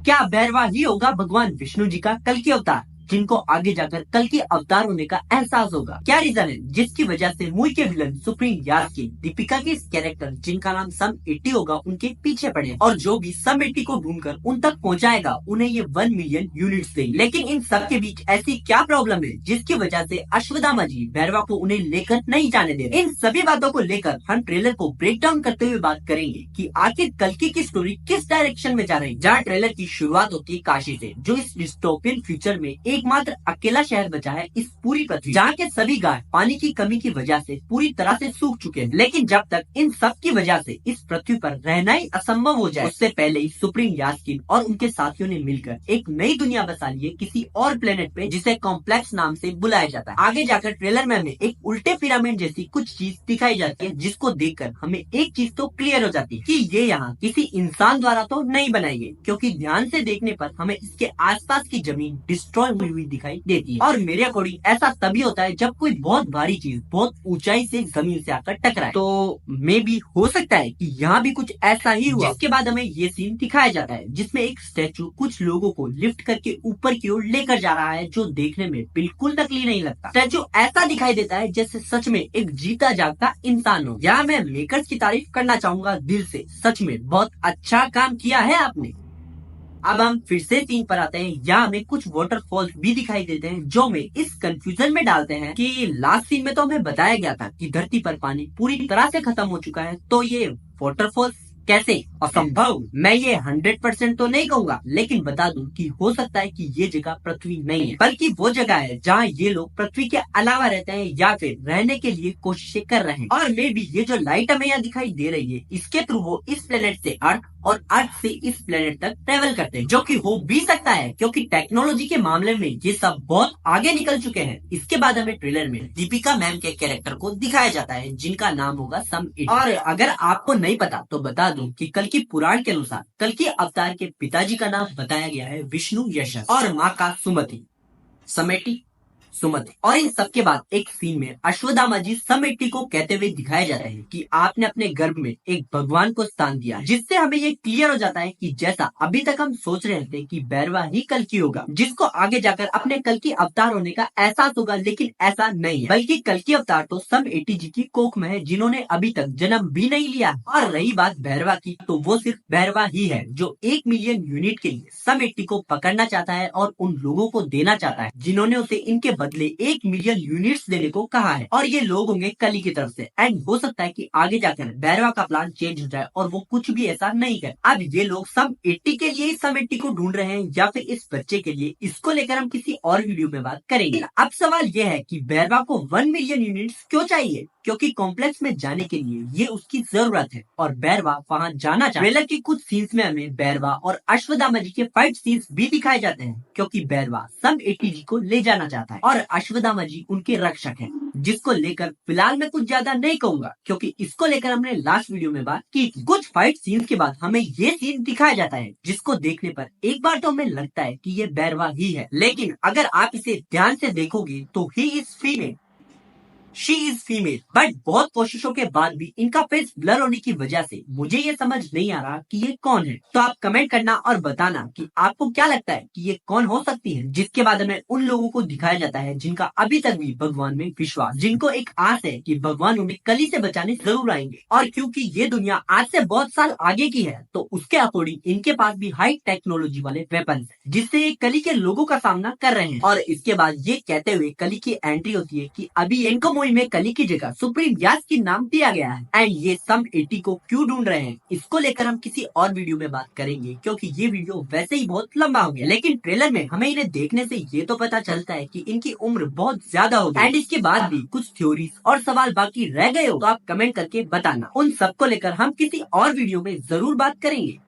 क्या बैरवा ही होगा भगवान विष्णु जी का कल की अवतार, जिनको आगे जाकर कल के अवतार होने का एहसास होगा? क्या रीजन है जिसकी वजह से मूवी के विलन सुप्रीम यास्कीन दीपिका के इस कैरेक्टर जिनका नाम सम 80 होगा उनके पीछे पड़े, और जो भी सम 80 को ढूंढकर उन तक पहुंचाएगा उन्हें ये 1 मिलियन यूनिट्स देंगे। लेकिन इन सब के बीच ऐसी क्या प्रॉब्लम है जिसकी वजह से अश्वत्थामा जी बैरवा को उन्हें लेकर नहीं जाने दे रहे? इन सभी बातों को लेकर हम ट्रेलर को ब्रेक डाउन करते हुए बात करेंगे कि आखिर कल्कि की स्टोरी किस डायरेक्शन में जा रही है। जहाँ ट्रेलर की शुरुआत होती है काशी से, जो इस डिस्टोपियन फ्यूचर में एकमात्र अकेला शहर बचा है इस पूरी पृथ्वी, जहाँ के सभी गाय पानी की कमी की वजह से पूरी तरह से सूख चुके हैं। लेकिन जब तक इन सब की वजह से इस पृथ्वी पर रहना ही असंभव हो जाए, उससे पहले ही सुप्रीम यास्कीन और उनके साथियों ने मिलकर एक नई दुनिया बसा ली है किसी और प्लेनेट पे, जिसे कॉम्प्लेक्स नाम से बुलाया जाता है। आगे जाकर ट्रेलर में हमें एक उल्टे पिरामिड जैसी कुछ चीज दिखाई जाती है, जिसको देखकर हमें एक चीज तो क्लियर हो जाती है कि ये यहाँ किसी इंसान द्वारा तो नहीं बनाई गई, क्योंकि ध्यान से देखने पर हमें इसके आसपास की जमीन डिस्ट्रॉय हुई दिखाई देती है। और मेरे अकॉर्डिंग ऐसा तभी होता है जब कोई बहुत भारी चीज बहुत ऊंचाई से जमीन से आकर टकराए। तो मे भी हो सकता है कि यहाँ भी कुछ ऐसा ही हुआ। जिसके बाद हमें ये सीन दिखाया जाता है जिसमें एक स्टैचू कुछ लोगों को लिफ्ट करके ऊपर की ओर लेकर जा रहा है, जो देखने में बिल्कुल नकली नहीं लगता। स्टैचू ऐसा दिखाई देता है जैसे सच में एक जीता जागता इंसान हो। यहाँ मैं मेकर्स की तारीफ करना चाहूंगा दिल से, सच में बहुत अच्छा काम किया है आपने। अब हम फिर से सीन पर आते हैं। यहाँ हमें कुछ वाटरफॉल्स भी दिखाई देते हैं, जो हमें इस कंफ्यूजन में डालते हैं कि लास्ट सीन में तो हमें बताया गया था कि धरती पर पानी पूरी तरह से खत्म हो चुका है, तो ये वाटरफॉल्स कैसे? असंभव। मैं ये 100% तो नहीं कहूंगा, लेकिन बता दूं कि हो सकता है कि ये जगह पृथ्वी नहीं है, बल्कि वो जगह है जहाँ ये लोग पृथ्वी के अलावा रहते हैं या फिर रहने के लिए कोशिशें कर रहे हैं। और मे भी ये जो लाइट हमें यहाँ दिखाई दे रही है, इसके थ्रू वो इस प्लेनेट से अर्थ और अर्थ से इस प्लेनेट तक ट्रेवल करते हैं, जो कि हो भी सकता है क्योंकि टेक्नोलॉजी के मामले में ये सब बहुत आगे निकल चुके हैं। इसके बाद हमें ट्रेलर में दीपिका मैम के कैरेक्टर को दिखाया जाता है जिनका नाम होगा सम 80। और अगर आपको नहीं पता तो बता दूं कि कल की पुराण के अनुसार कल की अवतार के पिताजी का नाम बताया गया है विष्णु यशस और माँ का सुमति, समेटी सुमति। और इन सबके बाद एक सीन में अश्वत्थामा जी सम 80 को कहते हुए दिखाए जा रहे हैं कि आपने अपने गर्भ में एक भगवान को स्थान दिया, जिससे हमें ये क्लियर हो जाता है कि जैसा अभी तक हम सोच रहे थे कि बैरवा ही कल की होगा, जिसको आगे जाकर अपने कल की अवतार होने का एहसास होगा, लेकिन ऐसा नहीं है, बल्कि कल की अवतार तो सम 80 जी की कोख में है, जिन्होंने अभी तक जन्म भी नहीं लिया। और रही बात बैरवा की, तो वो सिर्फ बैरवा ही है जो 1 मिलियन यूनिट के लिए सम 80 को पकड़ना चाहता है और उन लोगों को देना चाहता है जिन्होंने उसे इनके बदले 1 मिलियन यूनिट्स देने को कहा है। और ये लोग होंगे कली की तरफ से। एंड हो सकता है कि आगे जाकर बैरवा का प्लान चेंज हो जाए और वो कुछ भी ऐसा नहीं करे। अब ये लोग सम 80 के लिए सम 80 को ढूंढ रहे हैं या फिर इस बच्चे के लिए, इसको लेकर हम किसी और वीडियो में बात करेंगे। अब सवाल ये है कि बैरवा को 1 मिलियन यूनिट्स क्यों चाहिए? क्योंकि कॉम्प्लेक्स में जाने के लिए ये उसकी जरूरत है और बैरवा वहाँ जाना चाहता है। ट्रेलर के कुछ सीन्स में हमें बैरवा और अश्वत्थामा जी के फाइट सीन्स भी दिखाए जाते हैं, क्योंकि बैरवा सम 80 जी को ले जाना चाहता है और अश्वत्थामा जी उनके रक्षक हैं, जिसको लेकर फिलहाल मैं कुछ ज्यादा नहीं कहूंगा, क्योंकि इसको लेकर हमने लास्ट वीडियो में बात की थी। कुछ फाइट सीन्स के बाद हमें ये सीन दिखाया जाता है, जिसको देखने पर एक बार तो हमें लगता है कि ये बैरवा ही है, लेकिन अगर आप इसे ध्यान से देखोगे तो he is female, she is female. But बहुत कोशिशों के बाद भी इनका फेस ब्लर होने की वजह से मुझे ये समझ नहीं आ रहा कि ये कौन है। तो आप कमेंट करना और बताना कि आपको क्या लगता है कि ये कौन हो सकती है। जिसके बाद हमें उन लोगों को दिखाया जाता है जिनका अभी तक भी भगवान में विश्वास, जिनको एक आस है कि भगवान उन्हें कली से बचाने जरूर आएंगे। और क्योंकि ये दुनिया आज से बहुत साल आगे की है, तो उसके अकॉर्डिंग इनके पास भी हाई टेक्नोलॉजी वाले वेपन है, जिससे ये कली के लोगों का सामना कर रहे हैं। और इसके बाद ये कहते हुए कली की एंट्री होती है कि अभी इनको मूवी में कली की जगह सुप्रीम यास्कीन नाम दिया गया है। एंड ये सम 80 को क्यों ढूंढ रहे हैं, इसको लेकर हम किसी और वीडियो में बात करेंगे, क्योंकि ये वीडियो वैसे ही बहुत लंबा हो गया। लेकिन ट्रेलर में हमें इन्हें देखने से ये तो पता चलता है कि इनकी उम्र बहुत ज्यादा होगी। एंड इसके बाद भी कुछ थ्योरीज और सवाल बाकी रह गए हो तो आप कमेंट करके बताना। उन सबको लेकर हम किसी और वीडियो में जरूर बात करेंगे।